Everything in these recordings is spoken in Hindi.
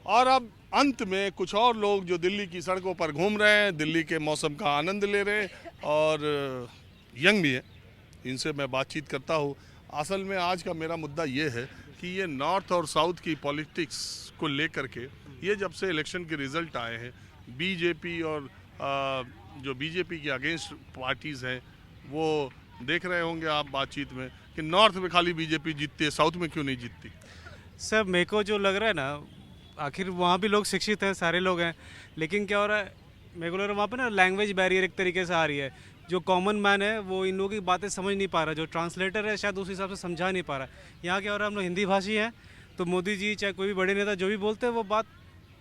और अब अंत में कुछ और लोग जो दिल्ली की सड़कों पर घूम रहे हैं, दिल्ली के मौसम का आनंद ले रहे हैं और यंग भी है, इनसे मैं बातचीत करता हूँ। असल में आज का मेरा मुद्दा ये है कि ये नॉर्थ और साउथ की पॉलिटिक्स को लेकर के ये जब से इलेक्शन के रिजल्ट आए हैं, बीजेपी और जो बीजेपी के अगेंस्ट पार्टीज़ हैं वो देख रहे होंगे आप बातचीत में कि नॉर्थ में खाली बीजेपी जीतती है, साउथ में क्यों नहीं जीतती। सर मेरे को जो लग रहा है ना, आखिर वहाँ भी लोग शिक्षित हैं, सारे लोग हैं, लेकिन क्या हो रहा है, मेरे को लग रहा है वहाँ पे ना लैंग्वेज बैरियर एक तरीके से आ रही है। जो कॉमन मैन है वो इन लोगों की बातें समझ नहीं पा रहा, जो ट्रांसलेटर है शायद उस हिसाब से समझा नहीं पा रहा। यहाँ क्या हो रहा है, हम लोग हिंदी भाषी हैं, तो मोदी जी चाहे कोई भी बड़े नेता जो भी बोलते हैं वो बात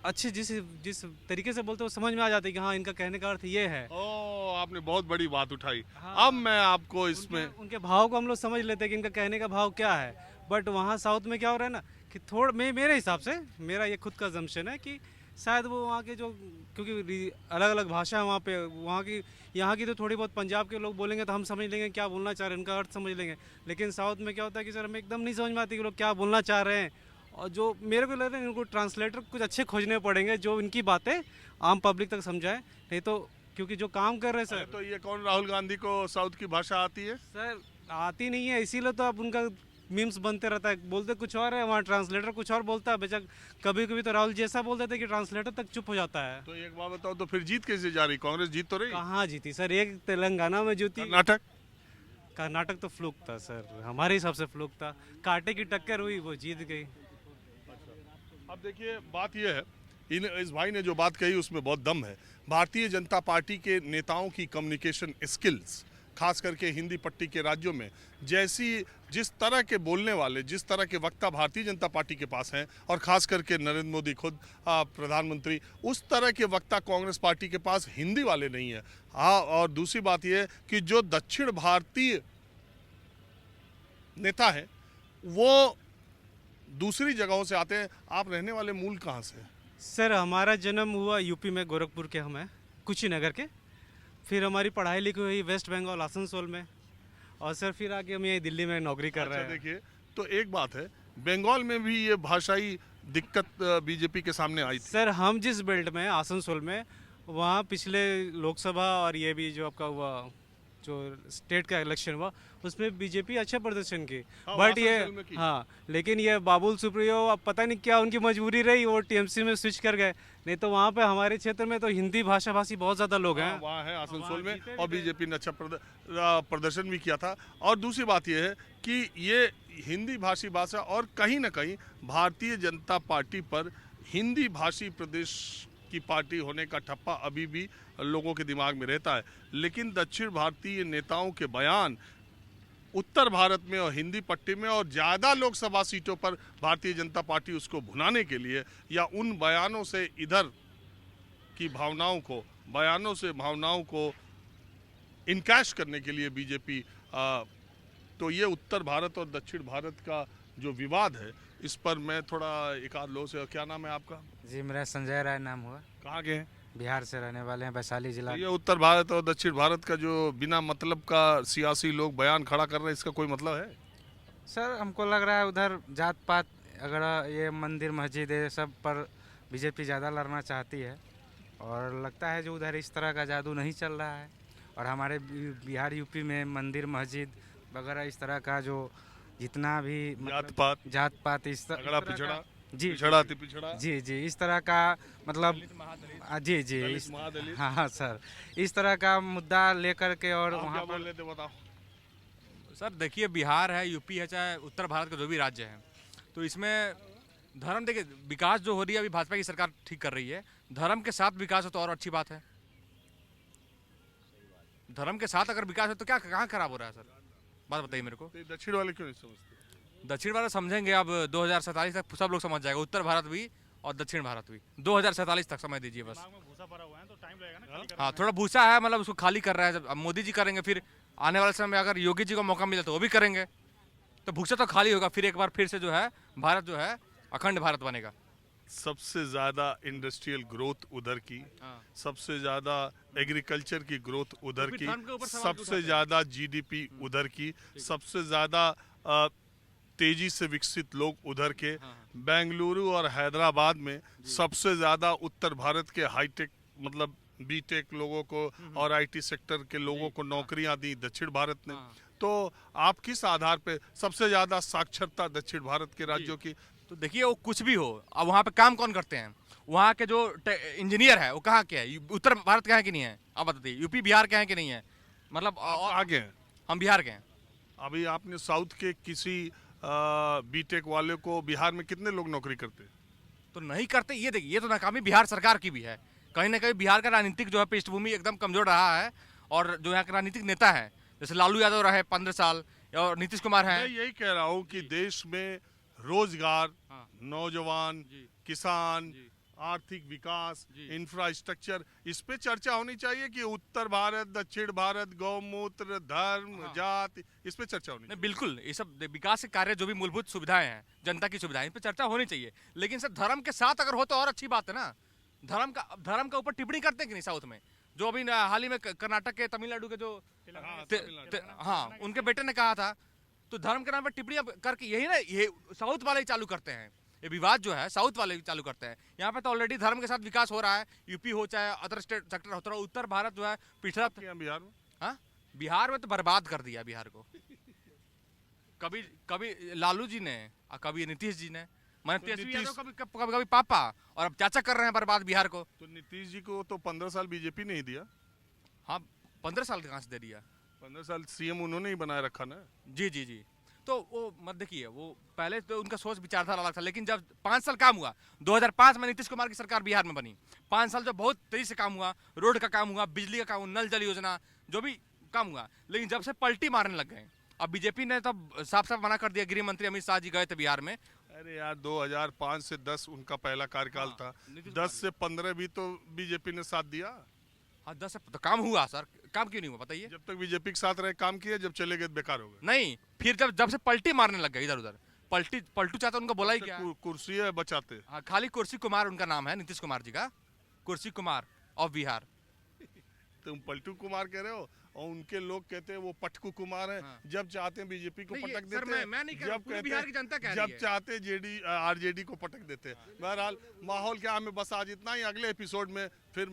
अच्छी जिस जिस तरीके से बोलते हैं वो समझ में आ जाती है कि हाँ इनका कहने का अर्थ ये है। ओ, आपने बहुत बड़ी बात उठाई। हाँ, अब मैं आपको इसमें उनके भाव को हम लोग समझ लेते हैं कि इनका कहने का भाव क्या है। बट वहाँ साउथ में क्या हो रहा है ना कि थोड़ा मेरे हिसाब से, मेरा ये खुद का जम्पशन है कि शायद वो वहाँ के जो, क्योंकि अलग अलग भाषा है वहाँ पे, वहाँ की यहाँ की तो थोड़ी बहुत पंजाब के लोग बोलेंगे तो हम समझ लेंगे क्या बोलना चाह रहे हैं, उनका अर्थ समझ लेंगे। लेकिन साउथ में क्या होता है कि सर हमें एकदम नहीं समझ में आती कि लोग क्या बोलना चाह रहे हैं। और जो मेरे को लग रहा है इनको ट्रांसलेटर कुछ अच्छे खोजने पड़ेंगे जो इनकी बातें आम पब्लिक तक समझाएं, नहीं तो क्योंकि जो काम कर रहे हैं सर। तो ये कौन, राहुल गांधी को साउथ की भाषा आती है? सर आती नहीं है, इसीलिए तो अब उनका मीम्स बनते रहता है, बोलते कुछ और है, वहाँ ट्रांसलेटर कुछ और बोलता है। बेशक कभी कभी तो राहुल जैसा बोल देते कि ट्रांसलेटर तक चुप हो जाता है। तो एक बात बताओ, तो फिर जीत कैसे जा रही? कांग्रेस जीत तो रही। कहाँ जीती सर, एक तेलंगाना में जीती। कर्नाटक? कर्नाटक तो फ्लूक था सर, हमारे हिसाब से फ्लूक था, कांटे की टक्कर हुई, वो जीत गई। अब देखिए बात यह है, इस भाई ने जो बात कही उसमें बहुत दम है। भारतीय जनता पार्टी के नेताओं की कम्युनिकेशन स्किल्स, खास करके हिंदी पट्टी के राज्यों में, जिस तरह के बोलने वाले, जिस तरह के वक्ता भारतीय जनता पार्टी के पास हैं, और खास करके नरेंद्र मोदी खुद प्रधानमंत्री, उस तरह के वक्ता कांग्रेस पार्टी के पास हिंदी वाले नहीं है। हाँ, और दूसरी बात यह है कि जो दक्षिण भारतीय नेता हैं वो दूसरी जगहों से आते हैं। आप रहने वाले मूल कहाँ से हैं? सर हमारा जन्म हुआ यूपी में, गोरखपुर के हम हैं, कुशीनगर के। फिर हमारी पढ़ाई लिखी हुई वेस्ट बंगाल आसनसोल में, और सर फिर आके हम यही दिल्ली में नौकरी कर रहे हैं। देखिए, तो एक बात है, बंगाल में भी ये भाषाई दिक्कत बीजेपी के सामने आई थी। सर हम जिस बेल्ट में आसनसोल में, वहाँ पिछले लोकसभा और ये भी जो आपका हुआ, जो स्टेट का इलेक्शन हुआ, उसमें बीजेपी अच्छा प्रदर्शन की। हाँ, बट ये आसनसोल में की। हाँ, लेकिन ये बाबुल सुप्रियो अब पता नहीं क्या उनकी मजबूरी रही, वो टीएमसी में स्विच कर गए। नहीं तो वहाँ पे हमारे क्षेत्र में तो हिंदी भाषा भाषी बहुत ज़्यादा लोग हैं। वहाँ है आसनसोल में, जीते भी और थे। बीजेपी ने अच्छा प्रदर्शन भी किया था। और दूसरी बात यह है कि ये हिंदी भाषी भाषा, और कहीं ना कहीं भारतीय जनता पार्टी पर हिंदी भाषी प्रदेश की पार्टी होने का ठप्पा अभी भी लोगों के दिमाग में रहता है। लेकिन दक्षिण भारतीय नेताओं के बयान उत्तर भारत में और हिंदी पट्टी में और ज़्यादा लोकसभा सीटों पर भारतीय जनता पार्टी उसको भुनाने के लिए, या उन बयानों से इधर की भावनाओं को इनकैश करने के लिए बीजेपी, तो ये उत्तर भारत और दक्षिण भारत का जो विवाद है, इस पर मैं थोड़ा एक आध लोगों से, क्या नाम है आपका? जी मेरा संजय राय नाम हुआ, कहाँ के हैं? बिहार से रहने वाले हैं, वैशाली जिला। तो ये उत्तर भारत और दक्षिण भारत का जो बिना मतलब का सियासी लोग बयान खड़ा कर रहे हैं, इसका कोई मतलब है? सर हमको लग रहा है उधर जात पात, अगर ये मंदिर मस्जिद है सब पर बीजेपी ज़्यादा लड़ना चाहती है, और लगता है जो उधर इस तरह का जादू नहीं चल रहा है। और हमारे बिहार यूपी में मंदिर मस्जिद वगैरह इस तरह का जो जितना भी जात पात इस अगड़ा पिछड़ा, जी पिछड़ा अति पिछड़ा, जी जी इस तरह का मतलब जी जी हाँ हाँ सर, इस तरह का मुद्दा लेकर के, और वहाँ क्या बोल पर रहे थे बताओ। सर देखिए, बिहार है, यूपी है, चाहे उत्तर भारत का जो भी राज्य है, तो इसमें धर्म, देखिए विकास जो हो रही है अभी भाजपा की सरकार ठीक कर रही है। धर्म के साथ विकास हो तो और अच्छी बात है। धर्म के साथ अगर विकास है तो क्या कहाँ खराब हो रहा है सर? बात बताइए मेरे को। तो दक्षिण वाले क्यों नहीं समझते? दक्षिण भारत समझेंगे, अब 2047 तक सब लोग समझ जाएगा, उत्तर भारत भी और दक्षिण भारत भी। 2047 तक समय दीजिए बस। हाँ, थोड़ा भूसा है, मतलब उसको खाली कर रहा है। जब अब मोदी जी करेंगे, फिर आने वाले समय में अगर योगी जी को मौका मिले तो वो भी करेंगे, तो भूसा तो खाली होगा। फिर एक बार फिर से जो है भारत जो है अखंड भारत बनेगा। सबसे ज्यादा इंडस्ट्रियल ग्रोथ उधर की, सबसे ज्यादा एग्रीकल्चर की ग्रोथ उधर फिर की, धर्म के ऊपर सवाल क्यों सबसे उठाते ज्यादा जीडीपी उधर की, सबसे ज्यादा तेजी से विकसित लोग उधर के, बेंगलुरु और हैदराबाद में सबसे ज़्यादा उत्तर भारत के हाईटेक मतलब बीटेक लोगों को और आईटी सेक्टर के लोगों को नौकरियां दी दक्षिण भारत ने। तो आप किस आधार पे सबसे ज़्यादा साक्षरता दक्षिण भारत के राज्यों की? तो देखिए वो कुछ भी हो, अब वहाँ पे काम कौन करते हैं? वहाँ के जो इंजीनियर है वो कहाँ के है? उत्तर भारत के हैं कि नहीं है? आप बताइए, यूपी बिहार के हैं कि नहीं है? मतलब आगे हैं। हम बिहार के हैं। अभी आपने साउथ के किसी बीटेक वाले को बिहार में कितने लोग नौकरी करते हैं? तो नहीं करते। ये देखिए, ये तो नाकामी बिहार सरकार की भी है। कहीं ना कहीं बिहार का राजनीतिक जो है पृष्ठभूमि एकदम कमजोर रहा है, और जो यहाँ के राजनीतिक नेता है जैसे लालू यादव रहे 15 साल, और नीतीश कुमार मैं हैं। यही कह रहा हूँ कि देश में रोजगार, नौजवान, किसान, आर्थिक विकास, इंफ्रास्ट्रक्चर, इस पे चर्चा होनी चाहिए कि उत्तर भारत, दक्षिण भारत, गौमूत्र, धर्म, जाति, इस पे चर्चा होनी नहीं, बिल्कुल ये सब विकास के कार्य जो भी मूलभूत सुविधाएं हैं, जनता की सुविधाएं, इन पे चर्चा होनी चाहिए। लेकिन सर धर्म के साथ अगर हो तो और अच्छी बात है ना। धर्म का ऊपर टिप्पणी करते हैं कि नहीं साउथ में? जो अभी हाल ही में कर्नाटक के, तमिलनाडु के जो उनके बेटे ने कहा था, तो धर्म के नाम पर टिप्पणी करके यही ना, ये साउथ वाले ही चालू करते हैं। ये विवाद जो है साउथ वाले चालू करते हैं। यहाँ पे तो ऑलरेडी धर्म के साथ विकास हो रहा है, यूपी हो चाहे अदर स्टेट सेक्टर होता रहा। उत्तर भारत जो है पिछड़ा बिहार में। हाँ, बिहार में तो बर्बाद कर दिया बिहार को। कभी लालू जी ने और कभी नीतीश जी ने, मैंने तेजस्वी यादव कभी पापा, और अब चाचा कर रहे हैं बर्बाद बिहार को। तो नीतीश जी को तो 15 साल बीजेपी ने ही दिया। हाँ, 15 साल कहाँ से दे दिया? 15 साल सीएम उन्होंने ही बनाए रखा ना। जी जी जी। तो वो मत देखिए, वो पहले तो उनका सोच विचारधारा अलग था, लेकिन जब 5 साल काम हुआ, 2005 में नीतीश कुमार की सरकार बिहार में बनी, 5 साल जो बहुत तेजी से काम हुआ, रोड का काम हुआ, बिजली का काम हुआ, नल जल योजना, जो भी काम हुआ, लेकिन जब से पलटी मारने लग गए, अब बीजेपी ने तो साफ साफ मना कर दिया। गृह मंत्री अमित शाह जी गए थे बिहार में। अरे यार 2005 से 10 उनका पहला कार्यकाल था, 10 से 15 भी तो बीजेपी ने साथ दिया। हाँ, 10 तो काम हुआ सर, काम क्यों नहीं हुआ बताइए? जब तक बीजेपी के साथ रहे काम किया, जब चले गए बेकार हो गए। नहीं, फिर जब से पलटी मारने लग गए इधर उधर, पलटू चाहता उनका बोला ही क्या? कुर्सी है बचाते। हाँ, खाली कुर्सी कुमार उनका नाम है, नीतीश कुमार जी का, कुर्सी कुमार ऑफ बिहार। तुम पलटू कुमार कह रहे हो और उनके लोग कहते हैं वो पटकू कुमार है। हाँ। जब चाहते हैं बीजेपी को पटक देते हैं। मैं नहीं कह रहा, पूरी बिहार की जनता कह रही है। जब चाहते आरजेडी को पटक देते हैं। बहरहाल माहौल क्या, हमें बस आज इतना ही। अगले एपिसोड में